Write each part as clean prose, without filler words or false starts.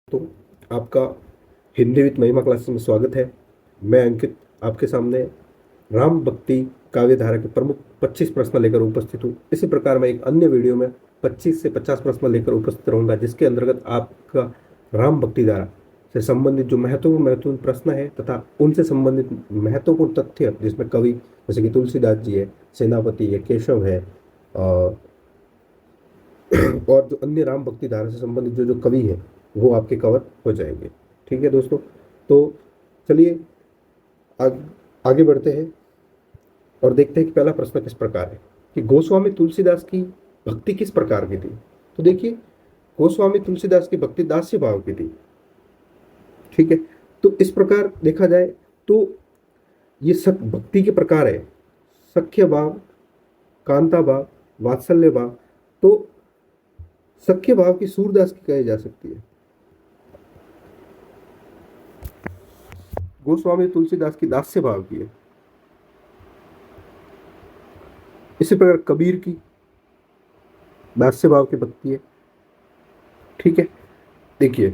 तो आपका हिंदी विद महिमा क्लासेस में स्वागत है। मैं अंकित आपके सामने राम भक्ति काव्य धारा के प्रमुख 25 प्रश्न लेकर उपस्थित हूँ। इसी प्रकार मैं एक अन्य वीडियो में 25 से 50 प्रश्न लेकर उपस्थित रहूंगा, जिसके अंतर्गत आपका राम भक्ति धारा से संबंधित जो महत्वपूर्ण प्रश्न है तथा उनसे संबंधित महत्वपूर्ण तथ्य, जिसमें कवि जैसे कि तुलसीदास जी है, सेनापति है, केशव है, और जो अन्य राम भक्ति धारा से संबंधित जो जो कवि है वो आपके कवर हो जाएंगे। ठीक है दोस्तों, तो चलिए आगे बढ़ते हैं और देखते हैं कि पहला प्रश्न किस प्रकार है कि गोस्वामी तुलसीदास की भक्ति किस प्रकार की थी। तो देखिए, गोस्वामी तुलसीदास की भक्ति दास्य भाव की थी। ठीक है, तो इस प्रकार देखा जाए तो ये सब भक्ति के प्रकार है: सख्य भाव, कांता भाव, वात्सल्य भाव। तो सख्य भाव की सूरदास की कही जा सकती है, गोस्वामी तुलसीदास की दास्य भाव की है। इसी प्रकार कबीर की दास्य भाव की भक्ति है। ठीक है, देखिए,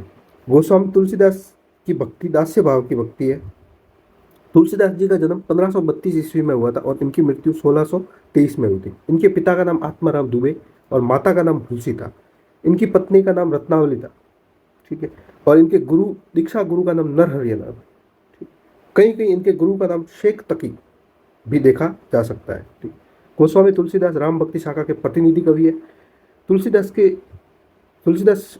गोस्वामी तुलसीदास की भक्ति दास्य भाव की भक्ति है। तुलसीदास जी का जन्म 1532 ईस्वी में हुआ था और इनकी मृत्यु 1623 में हुई थी। इनके पिता का नाम आत्माराम दुबे और माता का नाम हुलसी था। इनकी पत्नी का नाम रत्नावली था। ठीक है, और इनके दीक्षा गुरु का नाम नरहरि नाम। कहीं कहीं इनके गुरु का नाम शेख तकी भी देखा जा सकता है। ठीक, गोस्वामी तुलसीदास राम भक्ति शाखा के प्रतिनिधि कवि है। तुलसीदास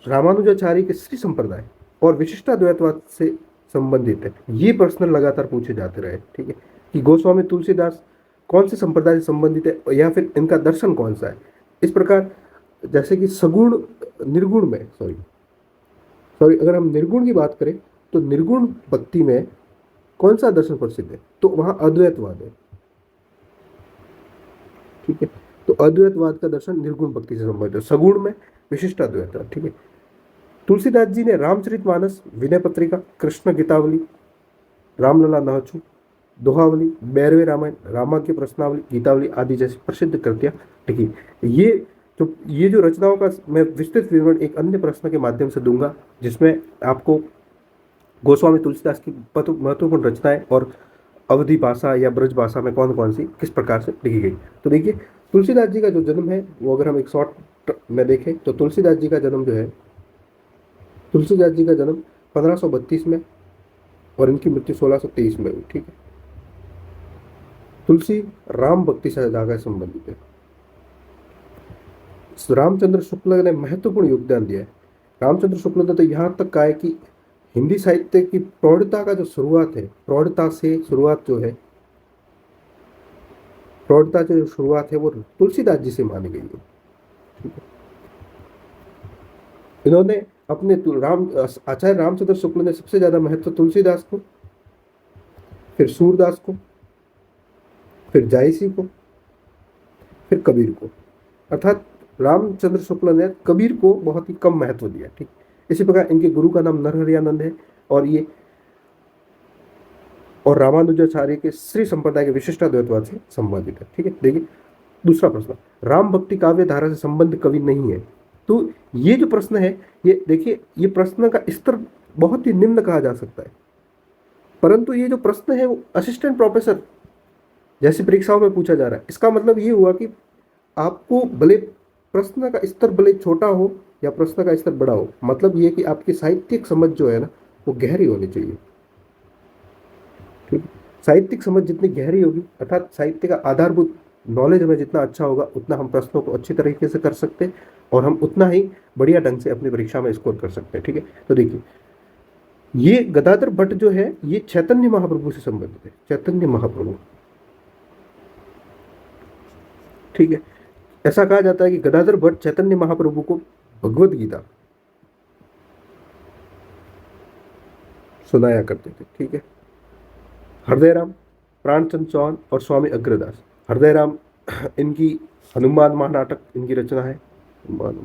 रामानुजाचार्य के श्री संप्रदाय और विशिष्टाद्वैतवाद से संबंधित है। ये प्रश्न लगातार पूछे जाते रहे। ठीक है, कि गोस्वामी तुलसीदास कौन से संप्रदाय से संबंधित है या फिर इनका दर्शन कौन सा है। इस प्रकार जैसे कि सगुण निर्गुण में सॉरी अगर हम निर्गुण की बात करें तो निर्गुण भक्ति में कौन सा दर्शन प्रसिद्ध है, तो वहां अद्वैतवाद है। ठीक है, तो अद्वैतवाद का दर्शन निर्गुण भक्ति से संबंधित है, सगुण में विशिष्ट अद्वैत। ठीक है, तुलसीदास जी ने रामचरितमानस, विनय पत्रिका, कृष्ण गीतावली, रामलला नाचू, दोहावली, बैरवे रामायण, रामाज्ञ प्रश्नावली, गीतावली आदि जैसी प्रसिद्ध कृतियां लिखी। ये जो रचनाओं का मैं विस्तृत विवरण एक अन्य प्रश्न के माध्यम से दूंगा, जिसमें आपको गोस्वामी तुलसीदास की महत्वपूर्ण रचनाएं और अवधि भाषा या ब्रज भाषा में कौन कौन सी किस प्रकार से लिखी गई। तो देखिए, तुलसीदास जी का जो जन्म है वो अगर हम एक शॉर्ट में देखें तो तुलसीदास जी का जन्म जो है, तुलसीदास जी का जन्म 1532 में और इनकी मृत्यु 1623 में हुई। ठीक है, तुलसी राम भक्ति से धागा संबंधित है। रामचंद्र शुक्ल ने महत्वपूर्ण योगदान दिया है। रामचंद्र शुक्ल ने तो यहाँ तक कहा है कि हिंदी साहित्य की प्रौढ़ता का जो शुरुआत है, प्रौढ़ता से शुरुआत जो है, प्रौढ़ता की जो शुरुआत है वो तुलसीदास जी से मानी गई है। ठीक है, इन्होंने अपने आचार्य रामचंद्र शुक्ल ने सबसे ज्यादा महत्व तुलसीदास को, फिर सूरदास को, फिर जायसी को, फिर कबीर को। अर्थात रामचंद्र शुक्ल ने कबीर को बहुत ही कम महत्व दिया। ठीक, इसी प्रकार इनके गुरु का नाम नरहरियानंद है और रामानुजाचार्य के श्री संप्रदाय के विशिष्टाद्वैतवाद से संबंधित है। ठीक है, देखिए दूसरा प्रश्न, राम भक्ति काव्य धारा से संबंध कवि नहीं है। तो ये जो प्रश्न है, ये देखिए, ये प्रश्न का स्तर बहुत ही निम्न कहा जा सकता है, परंतु ये जो प्रश्न है वो असिस्टेंट प्रोफेसर जैसी परीक्षाओं में पूछा जा रहा है। इसका मतलब ये हुआ कि आपको भले प्रश्न का स्तर भले छोटा हो या प्रश्न का स्तर बड़ा हो, मतलब ये कि आपकी साहित्यिक समझ जो है ना वो गहरी होनी चाहिए। ठीक, साहित्यिक समझ जितनी गहरी होगी, अर्थात साहित्य का आधारभूत नॉलेज हमें जितना अच्छा होगा, उतना हम प्रश्नों को अच्छी तरीके से कर सकते हैं और हम उतना ही बढ़िया ढंग से अपनी परीक्षा में स्कोर कर सकते हैं। ठीक है, तो देखिए, ये गदाधर भट्ट जो है ये चैतन्य महाप्रभु से संबंधित है, चैतन्य महाप्रभु। ठीक है, ऐसा कहा जाता है कि गदाधर भट्ट चैतन्य महाप्रभु को भगवत गीता सुनाया करते थे। ठीक है, हृदयराम, प्राणचंद चौहान और स्वामी अग्रदास। हृदयराम इनकी हनुमान महानाटक इनकी रचना है, हनुमान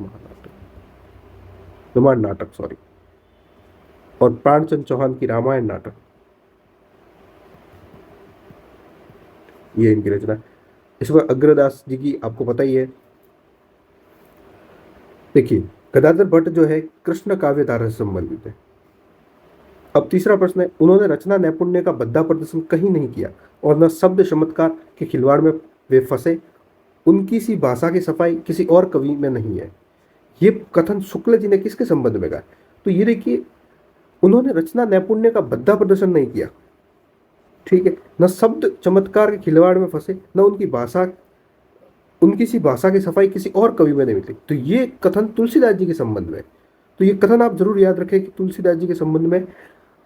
नाटक सॉरी, और प्राणचंद चौहान की रामायण नाटक, ये इनकी रचना है। इस पर अग्रदास जी की आपको पता ही है। देखिए, गदाधर भट्ट जो है कृष्ण काव्य धारा से संबंधित है। अब तीसरा प्रश्न है, उन्होंने रचना नैपुण्य का भद्दा प्रदर्शन कहीं नहीं किया और न शब्द चमत्कार के खिलवाड़ में वे फंसे, उनकी सी भाषा की सफाई किसी और कवि में नहीं है। ये कथन शुक्ल जी ने किसके संबंध में कहा? तो ये देखिए, उन्होंने रचना नैपुण्य का भद्दा प्रदर्शन नहीं किया, ठीक है, न शब्द चमत्कार के खिलवाड़ में फंसे, न उनकी सी भाषा की सफाई किसी और कवि में नहीं मिलती। तो ये कथन तुलसीदास जी के संबंध में। तो ये कथन आप जरूर याद रखें कि तुलसीदास जी के संबंध में,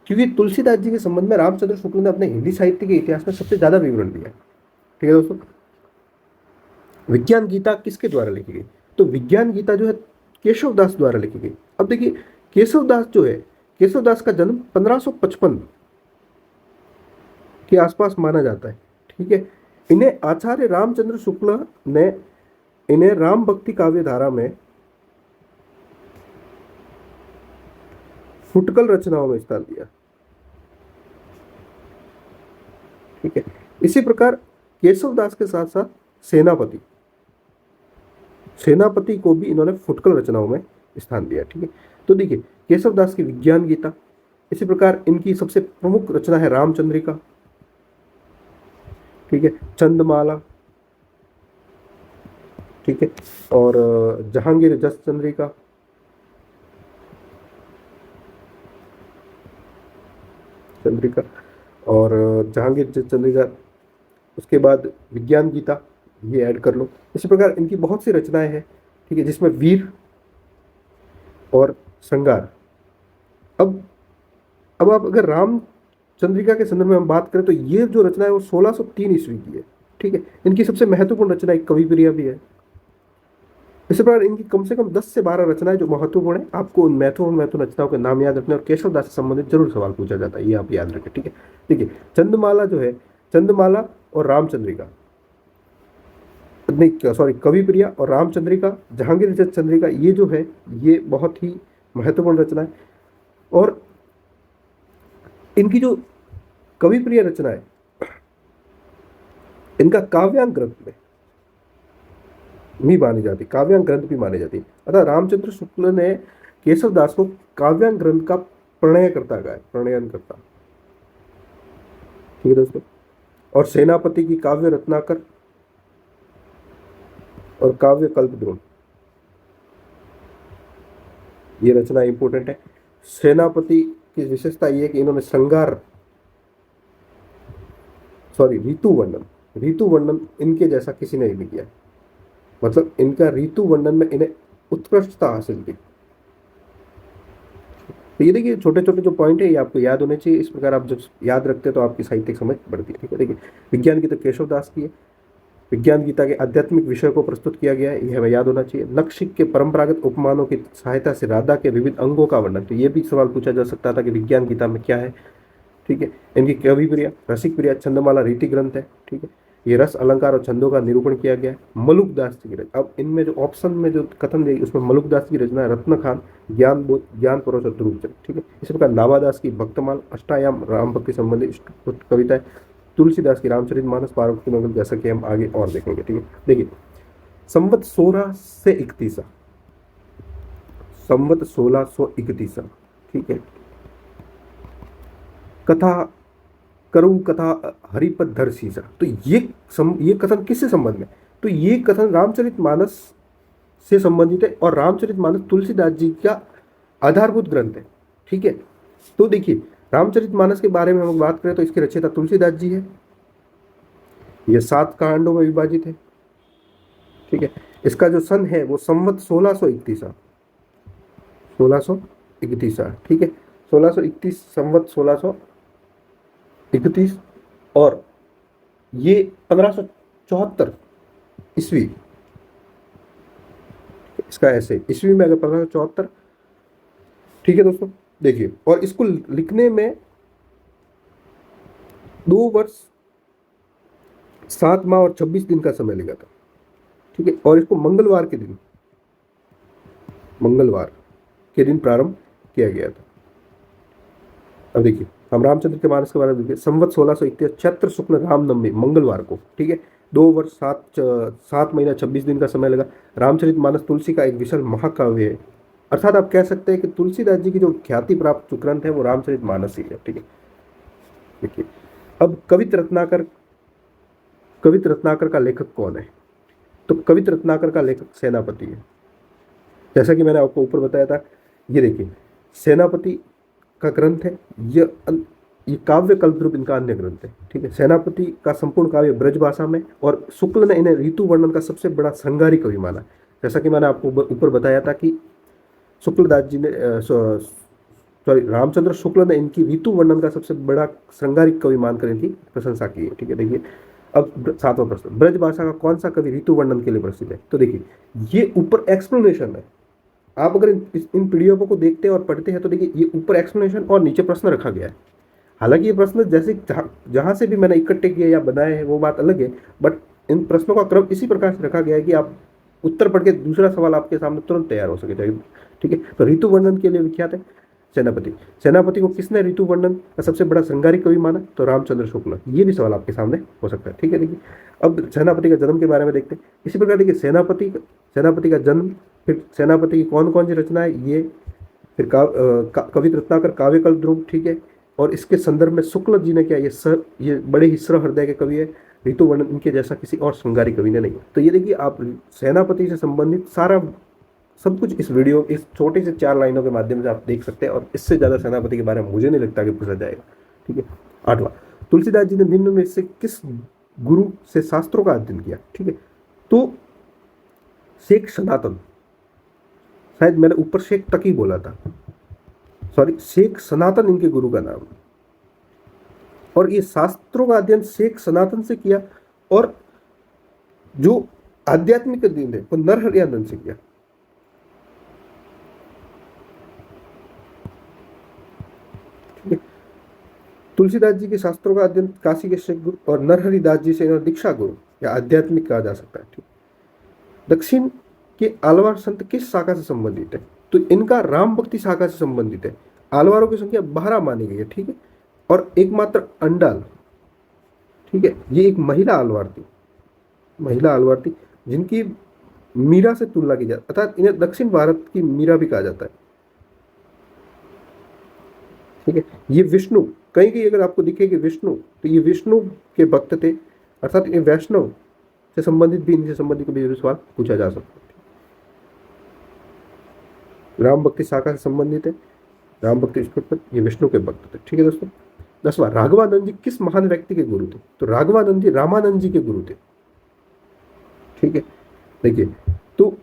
क्योंकि तुलसीदास जी के संबंध में रामचंद्र शुक्ल ने अपने हिंदी साहित्य के इतिहास में सबसे ज्यादा विवरण दिया है। ठीक है दोस्तों, विज्ञान गीता किसके द्वारा लिखी गई? तो विज्ञान गीता जो है केशव दास द्वारा लिखी गई। अब देखिए, केशव दास जो है, केशव दास का जन्म 1555 के आसपास माना जाता है। ठीक है, इन्हें आचार्य रामचंद्र शुक्ल ने इन्हें राम भक्ति काव्य धारा में फुटकल रचनाओं में स्थान दिया। ठीक है, इसी प्रकार केशव दास के साथ साथ सेनापति को भी इन्होंने फुटकल रचनाओं में स्थान दिया। ठीक है, तो देखिए, केशव दास की विज्ञान गीता, इसी प्रकार इनकी सबसे प्रमुख रचना है रामचंद्रिका, ठीक है, चंदमाला, ठीक है, और जहांगीर जस चंद्रिका, और जहांगीर जस चंद्रिका, उसके बाद विज्ञान गीता, ये ऐड कर लो। इसी प्रकार इनकी बहुत सी रचनाएं हैं, ठीक है, जिसमें वीर और श्रृंगार। अब आप अगर रामचंद्रिका के संदर्भ में हम बात करें तो ये जो रचना है वो 1603 ईस्वी की है। ठीक है, इनकी सबसे महत्वपूर्ण रचना एक कविप्रिया भी है। इसी प्रकार इनकी कम से कम 10 से 12 रचनाएं जो महत्वपूर्ण है, आपको उन महत्वपूर्ण रचनाओं के नाम याद रखने, और केशव दास से संबंधित जरूर सवाल पूछा जाता है, ये आप याद रखें। ठीक है, देखिए, चंदमाला जो है, चंदमाला और रामचंद्रिका, नहीं सॉरी, कविप्रिया और रामचंद्रिका, जहांगीर जस चंद्रिका, ये जो है ये बहुत ही महत्वपूर्ण रचना है। और इनकी जो कविप्रिय रचना है, इनका काव्यांग ग्रंथ में भी मानी जाती, काव्यांग ग्रंथ भी मानी जाती। अतः रामचंद्र शुक्ल ने केशव दास को काव्यांग ग्रंथ का प्रणयन करता। ठीक है दोस्तों, और सेनापति की काव्य रत्नाकर और काव्य कल्पद्रोण, ये रचना इंपोर्टेंट है। सेनापति की विशेषता ये है कि इन्होंने ऋतु वर्णन इनके जैसा किसी ने नहीं किया, मतलब इनका ऋतु वर्णन में इन्हें उत्कृष्टता हासिल थी। तो ये देखिए, छोटे छोटे जो पॉइंट है ये आपको याद होने चाहिए। इस प्रकार आप जब याद रखते हैं तो आपकी साहित्यिक समझ बढ़ती है। ठीक है, देखिए, विज्ञान गीता केशव दास की है। विज्ञान गीता के आध्यात्मिक विषय को प्रस्तुत किया गया है, यह हमें याद होना चाहिए। नखशिख के परंपरागत उपमानों की सहायता से राधा के विविध अंगों का वर्णन, तो ये भी सवाल पूछा जा सकता था कि विज्ञान गीता में क्या है। ठीक है, इनकी कविप्रिया, रसिक प्रिया, चंदमाला रीति ग्रंथ है। ठीक है, ये रस अलंकार और छंदों का निरूपण किया गया है। मलुकदास की रचना, अब इनमें जो ऑप्शन में जो कथन दी उसमें मलुकदास की रचना है रत्न खान, ज्ञान परोस और ध्रुव चरित। ठीक है, इसी प्रकार नाभादास की भक्तमाल, अष्टायाम राम भक्ति संबंधित कविता है। तुलसीदास की रामचरितमानस, पार्वती मंगल, जैसा कि हम आगे और देखेंगे। ठीक है, देखिए, संवत 1631, ठीक है, कथा हरिपद धर सीसा। तो ये कथन किससे संबंध में? तो ये कथन रामचरितमानस से संबंधित है, और रामचरितमानस तुलसीदास जी का आधारभूत ग्रंथ है। ठीक है, तो देखिए, रामचरितमानस के बारे में हम बात करें तो इसके रचयिता तुलसीदास जी है। यह 7 कांडों में विभाजित है। ठीक है, इसका जो सन है वो संवत 1631, ठीक है, 1631, संवत 1631, और ये 1574 ईस्वी, इसका ऐसे ईस्वी में अगर 1574। ठीक है दोस्तों, देखिए, और इसको लिखने में 2 वर्ष 7 माह और 26 दिन का समय लगा था। ठीक है, और इसको मंगलवार के दिन प्रारंभ किया गया था। अब देखिए, हम रामचंद्र के मानस के बारे में देखिए, संवत 1631, चैत्र शुक्ल रामनवमी मंगलवार को। ठीक है, 2 वर्ष 7 महीना 26 दिन का समय लगा। रामचरितमानस तुलसी का एक विशाल महाकाव्य है। अर्थात आप कह सकते हैं कि तुलसीदास जी की जो ख्याति प्राप्त जो ग्रंथ है वो रामचरितमानस ही है। ठीक है, देखिए अब कवित रत्नाकर का लेखक कौन है? तो कवित रत्नाकर का लेखक सेनापति है। जैसा कि मैंने आपको ऊपर बताया था, ये देखिए सेनापति का ग्रंथ है, ये काव्य कल्पद्रुप इनका अन्य ग्रंथ है। ठीक है, सेनापति का संपूर्ण काव्य ब्रज भाषा में, और शुक्ल ने इन्हें ऋतु वर्णन का सबसे बड़ा श्रृंगारी कवि माना। जैसा कि मैंने आपको ऊपर बताया था कि शुक्लदास जी ने सॉरी रामचंद्र शुक्ल ने इनकी ऋतु वर्णन का सबसे बड़ा श्रृंगारिक कवि मानकर इनकी प्रशंसा की है। ठीक है, देखिए अब 7वां प्रश्न, ब्रज भाषा का कौन सा कवि ऋतु वर्णन के लिए प्रसिद्ध है? तो देखिए ये ऊपर एक्सप्लेनेशन है। आप अगर इन पीडीएफ को देखते हैं और पढ़ते हैं तो देखिए ये ऊपर एक्सप्लेनेशन और नीचे प्रश्न रखा गया है। हालांकि ये प्रश्न जैसे जहां से भी मैंने इकट्ठे किए या बनाए हैं वो बात अलग है, बट इन प्रश्नों का क्रम इसी प्रकार से रखा गया है कि आप उत्तर पढ़ के दूसरा सवाल आपके सामने तुरंत तैयार हो सके। ठीक है, तो ऋतु वर्णन के लिए विख्यात है सेनापति। सेनापति को किसने ऋतु वर्णन का सबसे बड़ा श्रृंगारिक कवि माना? तो रामचंद्र शुक्ल। ये भी सवाल आपके सामने हो सकता है। ठीक है, देखिए अब सेनापति का जन्म के बारे में देखते हैं। इसी प्रकार देखिए सेनापति का जन्म, फिर सेनापति की कौन कौन सी रचना है ये, फिर कवित रत्नाकर काव्य कल्पद्रुम। ठीक है, और इसके संदर्भ में शुक्ल जी ने क्या, ये बड़े ही हृदय के कवि है, ऋतु वर्णन इनके जैसा किसी और श्रृंगारी कवि ने नहीं। तो ये देखिए आप सेनापति से संबंधित सारा सब कुछ इस वीडियो, इस छोटे से 4 लाइनों के माध्यम से आप देख सकते हैं, और इससे ज़्यादा सेनापति के बारे में मुझे नहीं लगता कि पूछा जाएगा। ठीक है, 8वां, तुलसीदास जी ने निम्न में से किस गुरु से शास्त्रों का अध्ययन किया? ठीक है, तो शेख सनातन, शायद मैंने ऊपर शेख तक ही बोला था, सॉरी शेख सनातन इनके गुरु का नाम, और ये शास्त्रों का अध्ययन शेख सनातन से किया, और जो आध्यात्मिक अध्ययन है वो नरहरियानंद से किया। ठीक है, तुलसीदास जी के शास्त्रों का अध्ययन काशी के शेख गुरु और नरहरिदास जी से दीक्षा गुरु या आध्यात्मिक कहा जा सकता है। ठीक, दक्षिण के आलवार संत किस शाखा से संबंधित है? तो इनका राम भक्ति शाखा से संबंधित है। आलवारों की संख्या 12 मानी गई है। ठीक है, और एकमात्र अंडाल, ठीक है, ये एक महिला आलवार थी जिनकी मीरा से तुलना की जाती, अर्थात इन्हें दक्षिण भारत की मीरा भी कहा जाता है। ठीक है, ये विष्णु, कहीं कहीं अगर आपको दिखे कि विष्णु, तो ये विष्णु के भक्त थे, अर्थात ये वैष्णव से संबंधित भी, इनसे संबंधित भी सवाल पूछा जा सकता है। राम भक्ति शाखा से संबंधित है, राम भक्ति ये विष्णु के भक्त थे। ठीक है दोस्तों, 10वां, राघवानंद जी किस महान व्यक्ति के गुरु थे? तो राघवानंद जी रामानंद जी के गुरु थे। ठीक है, देखिए तो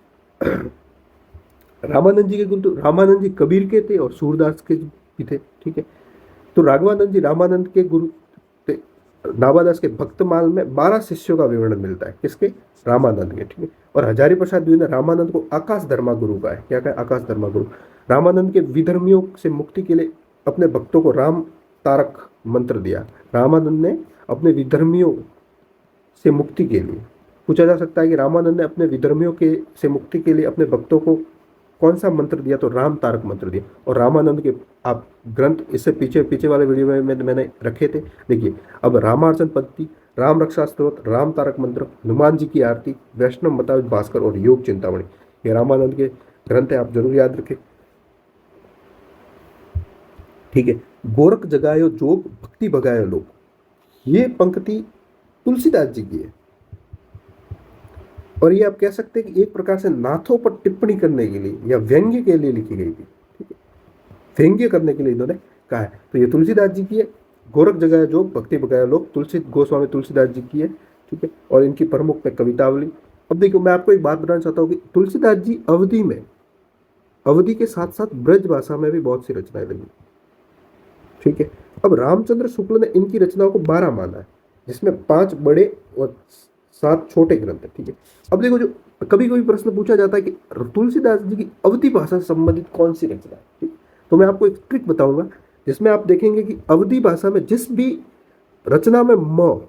रामानंद जी के गुरु, तो रामानंद जी कबीर के थे और सूरदास के भी थे। ठीक है, तो राघवानंद जी रामानंद के गुरु थे। नाभादास के भक्तमाल में 12 शिष्यों का विवरण मिलता है, किसके? रामानंद के। ठीक है, और हजारी प्रसाद द्विवेदी ने रामानंद को आकाश धर्मा गुरु का है। क्या कहा? आकाश धर्मा गुरु। रामानंद के विधर्मियों से मुक्ति के लिए अपने भक्तों को राम तारक मंत्र दिया। रामानंद ने अपने विधर्मियों से मुक्ति के लिए, पूछा जा सकता है कि रामानंद ने अपने विधर्मियों के से मुक्ति के लिए अपने भक्तों को कौन सा मंत्र दिया? तो राम तारक मंत्र दिया। और रामानंद के आप ग्रंथ इससे पीछे वाले वीडियो में मैंने रखे थे, देखिए अब रामार्चन पद्धति, राम रक्षा स्त्रोत, राम तारक मंत्र, हनुमान जी की आरती, वैष्णव मताविद भास्कर और योग चिंतामणि, ये रामानंद के ग्रंथ है, आप जरूर याद रखें। ठीक है, गोरख जगायो जोग भक्ति भगायो लोग, ये पंक्ति तुलसीदास जी की है, और ये आप कह सकते हैं कि एक प्रकार से नाथों पर टिप्पणी करने के लिए या व्यंग्य के लिए लिखी गई थी। ठीक है, व्यंग्य करने के लिए इन्होंने कहा है। तो ये तुलसीदास जी की है, गोरख जगाया जोग भक्ति भगाया लोग, गोस्वामी तुलसीदास जी की है। ठीक है, और इनकी प्रमुख में कवितावली। अब देखो मैं आपको एक बात बताना चाहता हूँ कि तुलसीदास जी अवधि के साथ साथ ब्रज भाषा में भी बहुत सी रचनाएं लिखी। ठीक है, अब रामचंद्र शुक्ल ने इनकी रचनाओं को 12 माना है, जिसमें 5 बड़े और 7 छोटे ग्रंथ है। ठीक है, अब देखो जो कभी कभी प्रश्न पूछा जाता है कि तुलसीदास जी की अवधी भाषा से संबंधित कौन सी रचना है। ठीक, तो मैं आपको एक ट्रिक बताऊंगा जिसमें आप देखेंगे कि अवधी भाषा में जिस भी रचना में म,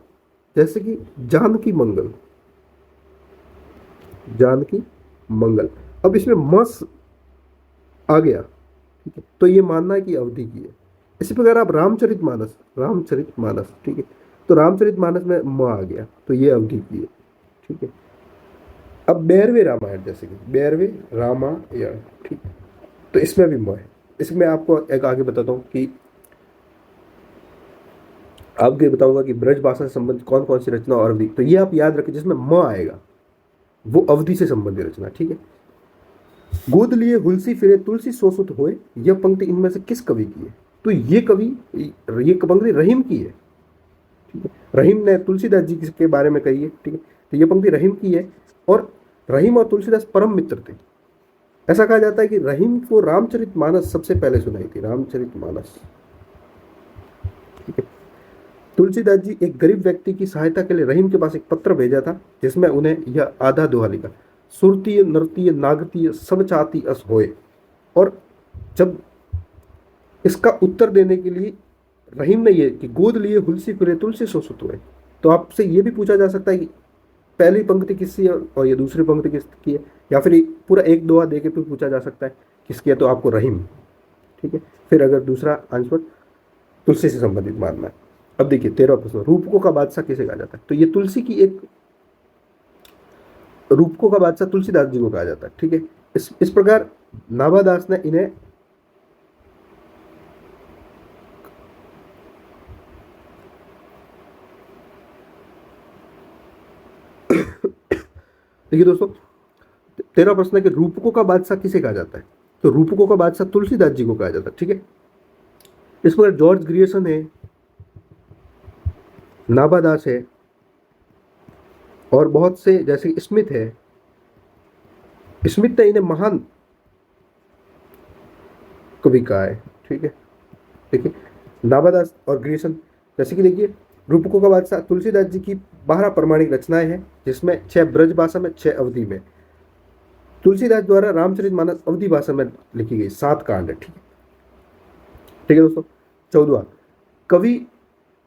जैसे कि जानकी मंगल, अब इसमें मस आ गया। ठीक है, तो ये मानना है कि अवधी की है। इसी प्रकार आप रामचरितमानस, ठीक है, तो रामचरितमानस में म आ गया, तो ये अवधी की है। ठीक है, अब 12वें रामायण, जैसे कि 12वें रामायण, ठीक, तो इसमें भी म है। इसमें आपको एक आगे बताता हूँ कि आपको ये बताऊंगा कि ब्रज भाषा से संबंधित कौन कौन सी रचना और अवधि, तो ये आप याद रखें जिसमें म आएगा वो अवधि से संबंधित रचना। ठीक है। गोद लिए हुलसी फिरे तुलसी सोसुत होए, यह पंक्ति इनमें से किस कवि की है? तो ये पंक्ति रहीम की है। ठीक है। रहीम ने तुलसीदास जी के बारे में कही है। ठीक है। तो ये पंक्ति रहीम की है और रहीम और तुलसीदास परम मित्र थे। ऐसा कहा जाता है कि रहीम को रामचरितमानस सबसे पहले सुनाई थी, रामचरितमानस। ठीक है। तुलसीदास जी एक गरीब व्यक्ति की सहायता के लिए रहीम के पास एक पत्र भेजा था जिसमें उन्हें यह आधा दोहा लिखा, सुरतीय नृतीय नागतीय सब चाहती अस होए। और जब इसका उत्तर देने के लिए रहीम ने यह कि गोद लिए हुलसी फिरे तुलसी सोसुत हुए, तो आपसे यह भी पूछा जा सकता है कि पहली पंक्ति किसकी है और ये दूसरी पंक्ति किसकी है, या फिर पूरा एक दोहा दे के फिर पूछा जा सकता है किसकी है, तो आपको रहीम। ठीक है। फिर अगर दूसरा आंसर तुलसी से संबंधित मानना है। अब देखिए 13वां प्रश्न, रूपकों का बादशाह किसे कहा जाता है? तो ये तुलसी की एक, रूपकों का बादशाह तुलसीदास जी को कहा जाता है। ठीक है। इस प्रकार नाभादास ने इन्हें देखिए दोस्तों 13वां प्रश्न है कि रूपकों का बादशाह किसे कहा जाता है? तो रूपकों का बादशाह तुलसीदास जी को कहा जाता है। ठीक है। इस प्रकार जॉर्ज ग्रियर्सन है, नाभादास है और बहुत से जैसे स्मिथ है। स्मिथ ने इन्हें महान कवि कहा है। ठीक है। देखिए नाभादास और ग्रियर्सन, जैसे कि देखिए रूपकों का बादशाह तुलसीदास जी की 12 प्रमाणिक रचनाएं हैं जिसमें 6 ब्रज भाषा में, 6 अवधि में। तुलसीदास द्वारा रामचरितमानस अवधि भाषा में लिखी गई, 7 कांड है। ठीक है। ठीक है दोस्तों 14वां, कवि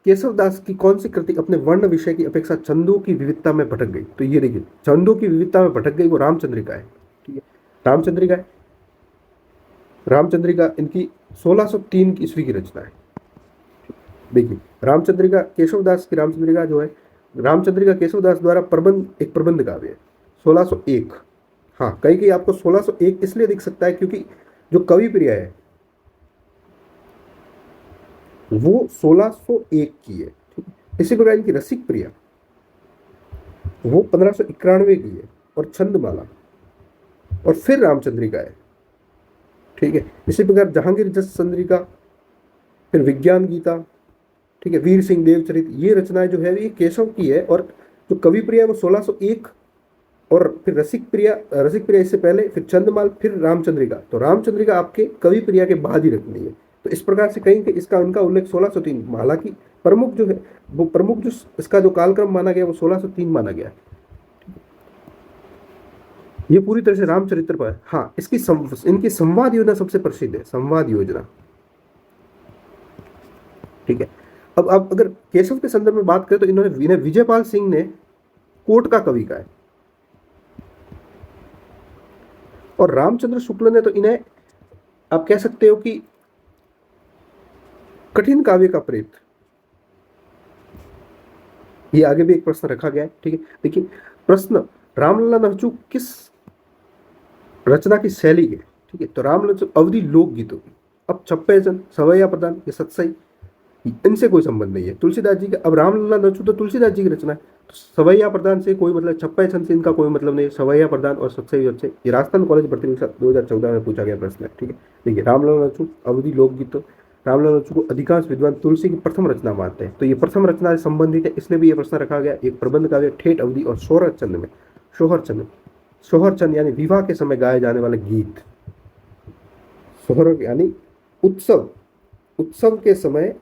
केशवदास की कौन सी कृति अपने वर्ण विषय की अपेक्षा छंदों की विविधता में भटक गई? तो ये देखिए छंदों की विविधता में भटक गई, वो रामचंद्रिका है। ठीक है। रामचंद्रिका है, रामचंद्रिका इनकी 1603 ईस्वी की रचना है। देखिए रामचंद्रिका केशवदास की रामचंद्रिका जो है, रामचंद्रिका केशवदास द्वारा एक प्रबंध काव्य है, 1601। हाँ कहीं आपको 1601 इसलिए दिख सकता है क्योंकि जो कवि प्रिय है वो 1601 की है। ठीक है। इसी प्रकार इनकी रसिक प्रिया वो 1591 की है और छंदमाला और फिर रामचंद्रिका है। ठीक है। इसी प्रकार जहांगीर जस चंद्रिका, फिर विज्ञान गीता, ठीक है, वीर सिंह देवचरित, ये रचनाएं जो है ये केशव की है और जो कवि प्रिया वो 1601 और फिर रसिक प्रिया इससे पहले, फिर चंदमाल, फिर रामचंद्रिका। तो रामचंद्रिका आपके कवि प्रिया के बाद ही रखनी है। तो इस प्रकार से कहीं इसका उनका उल्लेख 1603, हालांकि प्रमुख जो है वो प्रमुख जो इसका जो कालक्रम माना गया वो 1603 माना गया। ये पूरी तरह से रामचरित्र पर। हाँ इनकी संवाद योजना सबसे प्रसिद्ध है, संवाद योजना। ठीक है। अब अगर केशव के संदर्भ में बात करें तो इन्हें विजयपाल सिंह ने कोट का कवि कहा है और रामचंद्र शुक्ल ने तो इन्हें आप कह सकते हो कि कठिन काव्य का प्रेत। ये आगे भी एक प्रश्न रखा गया है। ठीक है। देखिए प्रश्न, रामलला नहचू किस रचना की शैली है? ठीक है। तो रामलला अवधि लोकगीतों की। अब छप्पे चंद, सवैया प्रदान, ये सत्सई, इनसे कोई संबंध नहीं है तुलसीदास जी का। अब रामलला नहचू तो तुलसीदास जी की रचना है, तो सवैया प्रदान से कोई मतलब, छप्पे छंद से इनका कोई मतलब नहीं है। सवैया प्रदान और सत्सई अच्छे, ये राजस्थान कॉलेज भर्ती परीक्षा 2014 में पूछा गया प्रश्न है। ठीक है। देखिए रामलला नहचू अवधि लोकगीतों, रामलला नहचू को अधिकांश विद्वान तुलसी की प्रथम रचना मानते हैं, तो ये प्रथम रचना से संबंधित है, इसलिए भी ये प्रश्न रखा गया। एक प्रबंध काव्य ठेठ अवधि और शोहरचंद में, शोहरचंद यानी विवाह के समय गाए जाने वाले गीत, सोहर यानी उत्सव के समय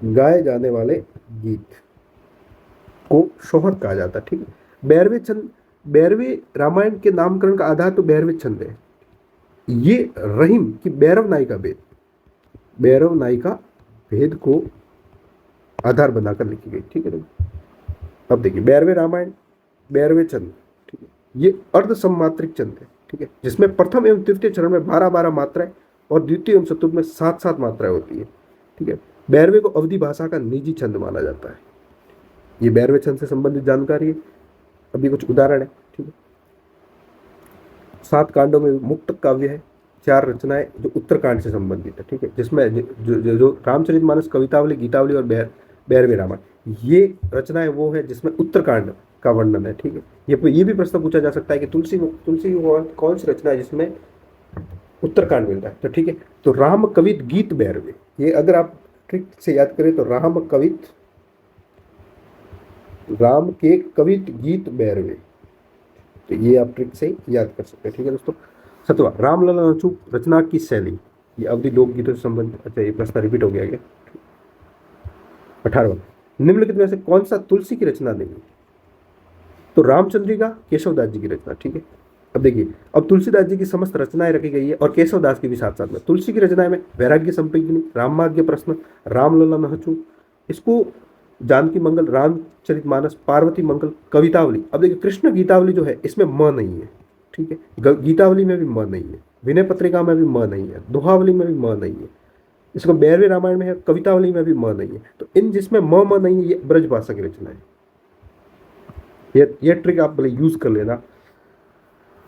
गाए जाने वाले गीत को शोहर कहा जाता है। ठीक है। बैरवे रामायण के नामकरण का आधार तो बैरवे छंद है। ये रहीम की भैरव नायिका भेद को आधार बनाकर लिखी गई। ठीक है। अब देखिए बैरवे रामायण, बैरवे छंद, ठीक है, ये अर्ध सम्मात्रिक छंद है। ठीक है। जिसमें प्रथम एवं तृतीय चरण में 12-12 मात्राएं और द्वितीय एवं चतुर्थ में 7-7 मात्राएं होती है। ठीक है। बैरवे को अवधि भाषा का निजी छंद माना जाता है। ये बैरवे छंद से संबंधित जानकारी है। अभी कुछ उदाहरण है। ठीक है। 7 कांडों में मुक्तक काव्य है, 4 रचनाएं जो उत्तरकांड से संबंधित है, ठीक है, जिसमें जो रामचरितमानस, कवितावली, गीतावली और 12वें रामायण, ये रचनाएं वो है जिसमें उत्तरकांड का वर्णन है, ठीक है। ये भी प्रश्न पूछा जा सकता है कि तुलसी तुलसी कौन सी रचना है जिसमें उत्तरकांड मिलता है, तो ठीक है। तो राम कवित गीत 12वें, ये अगर आप ट्रिक से याद करें तो राम के कवित गीत 12वें, तो ये आप ट्रिक से याद कर सकते हैं, ठीक है दोस्तों। 7वां, रामलला नचूक रचना की शैली, ये अवधि लोकगीतों से संबंधित, अच्छा ये प्रश्न रिपीट हो गया क्या। 18वां, निम्नलिखित में से कौन सा तुलसी की रचना नहीं, तो रामचंद्रिका केशवदास जी की रचना, ठीक है। अब देखिए, अब तुलसीदास जी की समस्त रचनाएं रखी गई है और केशवदास की भी साथ साथ में। तुलसी की रचनाएं में वैराग्य संपत्ति, रामाज्ञ प्रश्न, रामलला नहचू, इसको जानकी मंगल, रामचरितमानस, पार्वती मंगल, कवितावली। अब देखिए, कृष्ण गीतावली जो है इसमें म नहीं है, ठीक है। गीतावली में भी म नहीं है, विनय पत्रिका में भी म नहीं है, दोहावली में भी म नहीं है, इसको 12वें रामायण में है, कवितावली में भी म नहीं है। तो इन जिसमें म नहीं है ये ब्रजभाषा की रचना है। ये ट्रिक आप भले यूज कर लेना,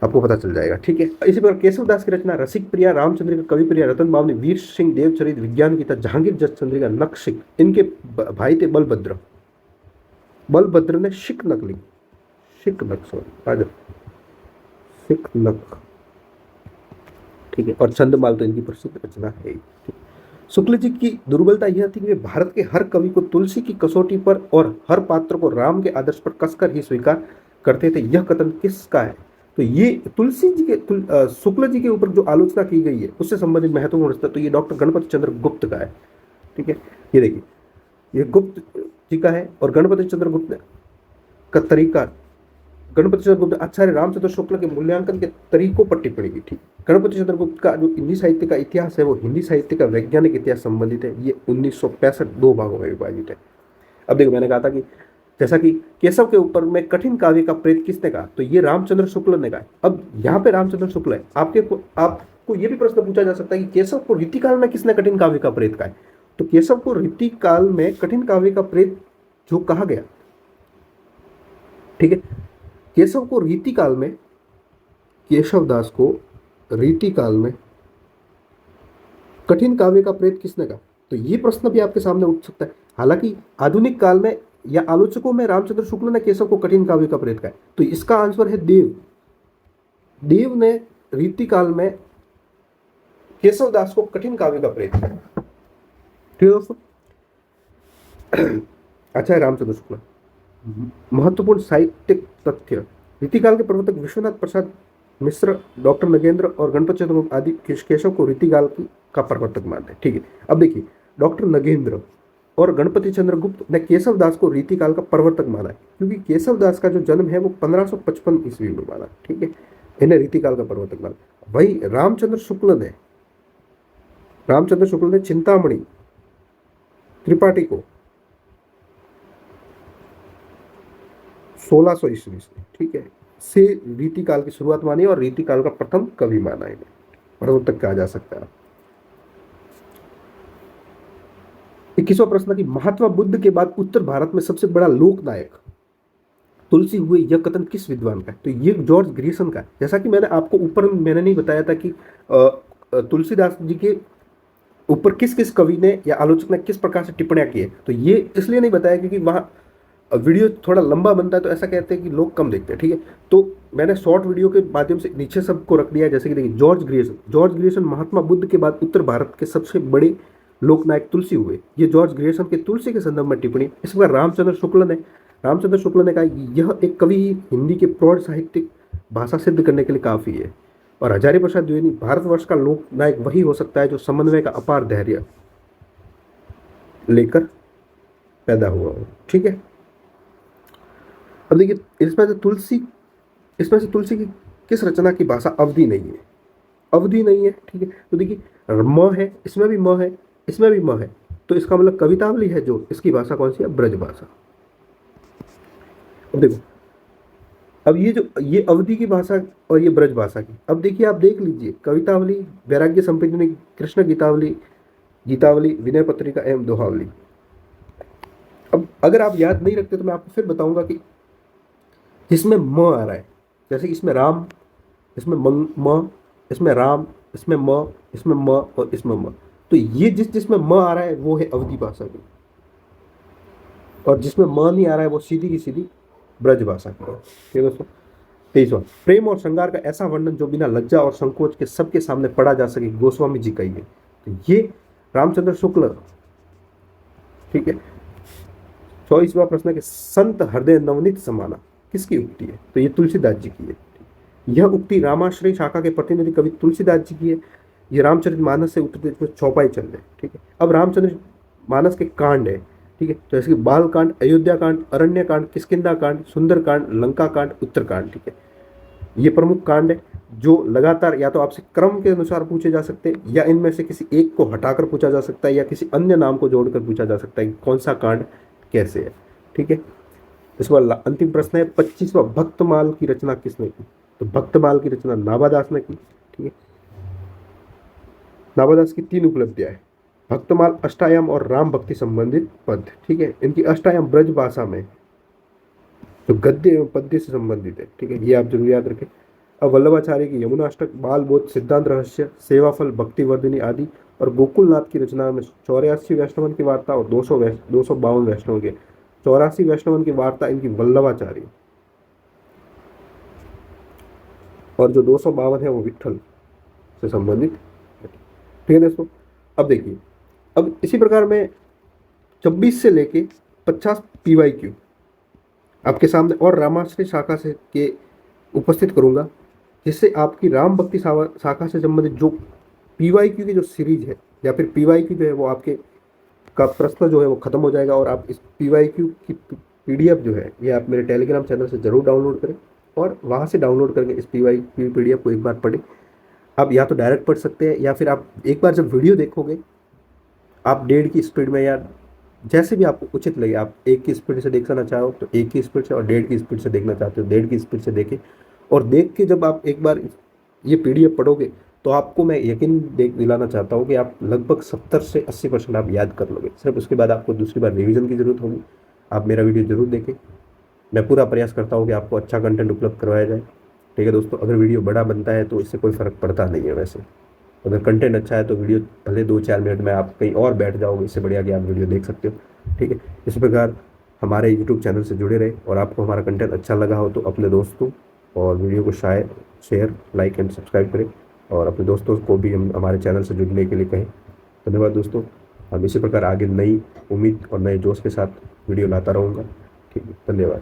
आपको पता चल जाएगा, ठीक है। इसी प्रकार केशवदास की रचना रसिक प्रिया, रामचंद्र का कवि प्रिया, रतन बावनी, वीर सिंह, देवचरित, विज्ञान गीता, जहांगीर जसचंद्र का नक्शिक, इनके भाई थे बलभद्र। बलभद्र ने शिक नक ली, शिक नक, सॉरी शिक नक, ठीक है। और छंदमाल तो इनकी प्रसिद्ध रचना है, ठीक। शुक्ल जी की दुर्बलता यह थी कि वे भारत के हर कवि को तुलसी की कसौटी पर और हर पात्र को राम के आदर्श पर कसकर ही स्वीकार करते थे। यह कथन किसका है, तो ये तुलसी जी के शुक्ल जी के ऊपर जो आलोचना की गई है उससे संबंधित महत्वपूर्ण रिश्ता, तो ये डॉक्टर गणपति चंद्र गुप्त का है, ठीक है। ये देखिए, ये गुप्त जी का है और गणपति चंद्र गुप्त का तरीका, गणपति चंद्र गुप्त आचार्य रामचंद्र शुक्ल के मूल्यांकन के तरीकों पर टिप्पणी की थी। गणपति चंद्र गुप्त का जो हिंदी साहित्य का इतिहास है वो हिंदी साहित्य का वैज्ञानिक इतिहास संबंधित है। ये 1965 2 भागों में विभाजित है। अब देखो, मैंने कहा था कि जैसा कि केशव के ऊपर में कठिन काव्य का प्रेत किसने कहा, तो ये रामचंद्र शुक्ल ने कहा। अब यहाँ पे रामचंद्र शुक्ल है, आपको ये भी प्रश्न पूछा जा सकता है कि केशव को रीतिकाल में किसने कठिन काव्य का प्रेत कहा है, तो केशव को रीतिकाल में कठिन काव्य का प्रेत जो कहा गया, ठीक है। केशव को रीतिकाल में, केशवदास को रीतिकाल में कठिन काव्य का प्रेत किसने कहा, तो ये प्रश्न भी आपके सामने उठ सकता है। हालांकि आधुनिक काल में या आलोचकों में रामचंद्र शुक्ल ने केशव को कठिन काव्य का प्रेत कहा, तो इसका आंसर है देव। देव ने रीतिकाल में केशवदास को कठिन काव्य का प्रेत कहा, ठीक है दोस्तों। अच्छा है रामचंद्र शुक्ल। महत्वपूर्ण साहित्यिक तथ्य, रीतिकाल के प्रवर्तक विश्वनाथ प्रसाद मिश्र, डॉक्टर नगेंद्र और गणपति चंद्र गुप्त आदि केशव को रीतिकाल का प्रवर्तक मानते हैं, ठीक है। अब देखिए, डॉक्टर नगेंद्र और गणपति चंद्र गुप्त ने केशवदास को रीतिकाल का प्रवर्तक माना है, क्योंकि केशवदास का जो जन्म है वो 1555 ईस्वी में माना, ठीक है। इन्हें रीतिकाल का प्रवर्तक माना। वही रामचंद्र शुक्ल ने चिंतामणि त्रिपाठी को 1600 ईस्वी से, ठीक है, से रीतिकाल की शुरुआत मानी और रीतिकाल का प्रथम कवि माना, इन्हें प्रवर्तक कहा जा सकता है। 21वां प्रश्न, की महात्मा बुद्ध के बाद उत्तर भारत में सबसे बड़ा लोकनायक तुलसी हुए, यह कथन किस विद्वान का है, तो ये जॉर्ज ग्रियर्सन का है। जैसा कि मैंने आपको ऊपर मैंने नहीं बताया था कि तुलसीदास जी के ऊपर किस किस कवि ने या आलोचक ने किस प्रकार से टिप्पणियां की है, तो ये इसलिए नहीं बताया क्योंकि वहां वीडियो थोड़ा लंबा बनता है, तो ऐसा कहते हैं कि लोग कम देखते हैं, ठीक है। तो मैंने शॉर्ट वीडियो के माध्यम से नीचे सबको रख दिया, जैसे कि देखिए, जॉर्ज ग्रियर्सन महात्मा बुद्ध के बाद उत्तर भारत के सबसे बड़े लोकनायक तुलसी हुए, ये जॉर्ज ग्रियर्सन के तुलसी के संदर्भ में टिप्पणी। इस प्रकार रामचंद्र शुक्ल ने कहा यह एक कवि हिंदी के प्रौढ़ साहित्यिक भाषा सिद्ध करने के लिए काफी है। और हजारी प्रसाद द्विवेदी, भारतवर्ष का लोकनायक वही हो सकता है जो समन्वय का अपार धैर्य लेकर पैदा हुआ हो, ठीक है। अब देखिए, इसमें से तुलसी की किस रचना की भाषा अवधि नहीं है, ठीक है। तो देखिए, म है, इसमें भी म है, इसमें भी म है, तो इसका मतलब कवितावली है जो इसकी भाषा कौन सी है, ब्रज भाषा। अब देखो, अब ये अवधि की भाषा और ये ब्रज भाषा की, अब देखिए, आप देख लीजिए, कवितावली, वैराग्य संपत्ति, कृष्ण गीतावली, विनय पत्रिका एवं दोहावली। अब अगर आप याद नहीं रखते तो मैं आपको फिर बताऊंगा कि जिसमें म आ रहा है, जैसे इसमें राम, इसमें म, इसमें राम, इसमें म, इसमें म और इसमें म। तो ये जिसमें म आ रहा है वो है अवधी भाषा की, और जिसमें म नहीं आ रहा है वो सीधी की सीधी ब्रज भाषा की। ठीक है दोस्तों। 23वां, प्रेम और श्रृंगार का ऐसा वर्णन जो बिना लज्जा और संकोच के सबके सामने पढ़ा जा सके, गोस्वामी जी का ही है। तो ये रामचंद्र शुक्ल, ठीक है। 24वां प्रश्न है कि संत हृदय नवनीत समाना किसकी उक्ति है? तो ये तुलसीदास जी की है। यह उक्ति रामाश्रय शाखा के प्रतिनिधि कवि तुलसीदास जी की है। ये रामचरित मानस से उत्तरित चौपाई चल रहे, ठीक है। अब रामचंद्र मानस के कांड है, ठीक है, जैसे कि बाल कांड, अयोध्या कांड, अरण्य कांड, किष्किंधा कांड, सुंदर कांड, लंका कांड, उत्तरकांड, ठीक है। ये प्रमुख कांड है जो लगातार या तो आपसे क्रम के अनुसार पूछे जा सकते हैं, या इनमें से किसी एक को हटाकर पूछा जा सकता है, या किसी अन्य नाम को जोड़कर पूछा जा सकता है कि कौन सा कांड कैसे है, ठीक है। इसके बाद अंतिम प्रश्न है 25वां, भक्तमाल की रचना किसने की? तो भक्तमाल की रचना नाभादास ने की, ठीक है। नाभादास की 3 उपलब्धियां है। भक्तमाल अष्टायाम और राम भक्ति संबंधित पद, ठीक है। इनकी अष्टायाम ब्रज भाषा में जो गद्य एवं पद्य से संबंधित है, ठीक है, ये आप जरूर याद रखें। अब वल्लभाचार्य की यमुनाष्टक, बाल बोध, सिद्धांत रहस्य, सेवाफल, भक्तिवर्धिनी आदि, और गोकुलनाथ की रचना में 84 वैष्णवन की वार्ता और 252 वैष्णव के 84 वैष्णवन की वार्ता इनकी वल्लभाचार्य, और जो 252 है वो विठल से संबंधित है। ठीक है दोस्तों। अब देखिए, अब इसी प्रकार में 26 से लेके 50 PYQ आपके सामने और रामाश्रय शाखा से के उपस्थित करूंगा, जिससे आपकी राम भक्ति शाखा से संबंधित जो PYQ की जो सीरीज है, या फिर PYQ जो है वो आपके का प्रश्न जो है वो खत्म हो जाएगा। और आप इस PYQ की PDF जो है ये आप मेरे टेलीग्राम चैनल से जरूर डाउनलोड करें, और वहाँ से डाउनलोड करके इस PYQ PDF को एक बार पढ़ें। आप या तो डायरेक्ट पढ़ सकते हैं, या फिर आप एक बार जब वीडियो देखोगे आप 1.5 की स्पीड में, या जैसे भी आपको उचित लगे, आप 1 की स्पीड से देखना चाहो तो 1 की स्पीड से, और 1.5 की स्पीड से देखना चाहते हो 1.5 की स्पीड से देखें। और देख के जब आप एक बार ये PDF पढ़ोगे तो आपको मैं यकीन दिलाना चाहता हूँ कि आप लगभग 70 से 80% आप याद कर लोगे। सिर्फ उसके बाद आपको दूसरी बार रिवीजन की जरूरत होगी। आप मेरा वीडियो जरूर देखें। मैं पूरा प्रयास करता हूँ कि आपको अच्छा कंटेंट उपलब्ध करवाया जाए। ठीक है दोस्तों। अगर वीडियो बड़ा बनता है तो इससे कोई फ़र्क पड़ता नहीं है। वैसे अगर कंटेंट अच्छा है तो वीडियो भले 2-4 मिनट में आप कहीं और बैठ जाओगे, इससे बढ़िया कि आप वीडियो देख सकते हो। ठीक है। इस प्रकार हमारे यूट्यूब चैनल से जुड़े रहे, और आपको हमारा कंटेंट अच्छा लगा हो तो अपने दोस्तों और वीडियो को शेयर, लाइक एंड सब्सक्राइब करें, और अपने दोस्तों को भी हम हमारे चैनल से जुड़ने के लिए कहें। धन्यवाद दोस्तों। हम इसी प्रकार आगे नई उम्मीद और नए जोश के साथ वीडियो लाता रहूँगा। ठीक है, धन्यवाद।